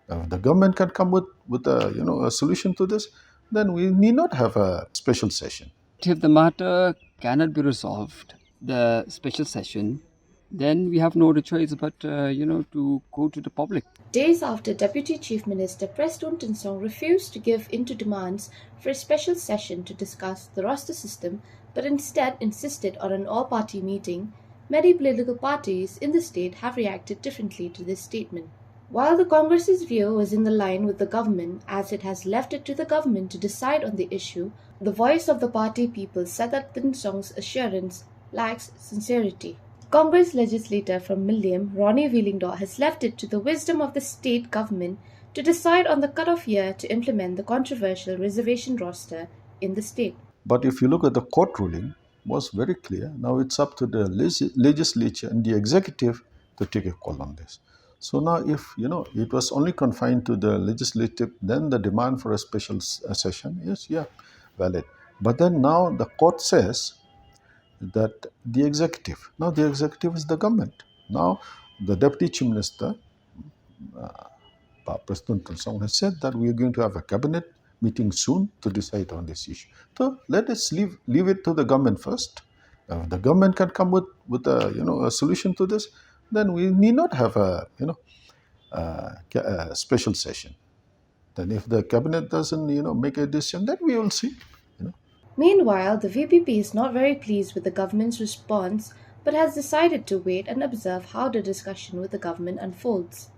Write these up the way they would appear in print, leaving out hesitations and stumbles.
If the government can come with a solution to this, then we need not have a special session. If the matter cannot be resolved, the special session, then we have no other choice but to go to the public. Days after Deputy Chief Minister Preston Tinsong refused to give in to demands for a special session to discuss the roster system but instead insisted on an all-party meeting, many political parties in the state have reacted differently to this statement. While the Congress's view was in the line with the government as it has left it to the government to decide on the issue, the voice of the party people said that Tinsong's assurance lacks sincerity. Congress legislator from Milliam, Ronnie Wheelingdor, has left it to the wisdom of the state government to decide on the cutoff year to implement the controversial reservation roster in the state. But if you look at the court ruling, was very clear. Now it's up to the legislature and the executive to take a call on this. So now, if it was only confined to the legislative, then the demand for a special session is valid. But then now the court says that the executive is the government. Now the deputy chief minister, President Tansong, has said that we are going to have a cabinet meeting soon to decide on this issue. So let us leave it to the government first. If the government can come with a solution to this, then we need not have a special session. Then if the cabinet doesn't make a decision, then we will see. Meanwhile, the VPP is not very pleased with the government's response but has decided to wait and observe how the discussion with the government unfolds.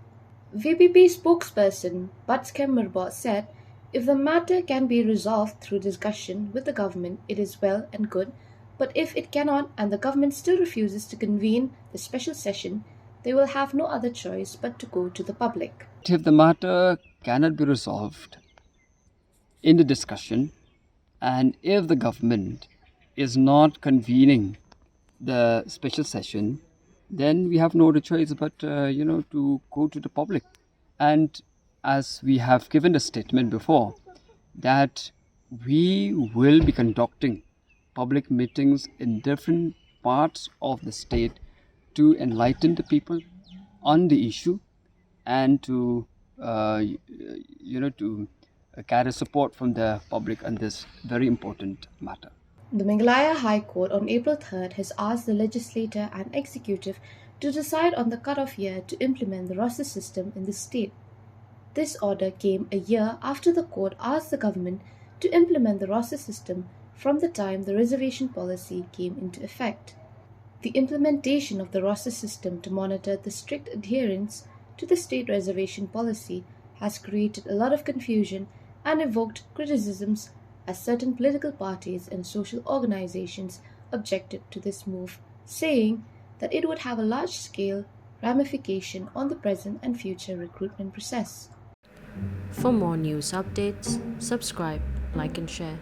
VPP spokesperson Butts Kemmerbot said, "If the matter can be resolved through discussion with the government, it is well and good, but if it cannot and the government still refuses to convene the special session, they will have no other choice but to go to the public." If the matter cannot be resolved in the discussion, and if the government is not convening the special session, then we have no other choice but to go to the public. And as we have given a statement before, that we will be conducting public meetings in different parts of the state to enlighten the people on the issue and to gather support from the public on this very important matter. The Meghalaya High Court on April 3rd has asked the legislature and executive to decide on the cutoff year to implement the roster system in the state. This order came a year after the court asked the government to implement the roster system from the time the reservation policy came into effect. The implementation of the roster system to monitor the strict adherence to the state reservation policy has created a lot of confusion and evoked criticisms as certain political parties and social organizations objected to this move, saying that it would have a large-scale ramification on the present and future recruitment process. For more news updates, subscribe, like and share.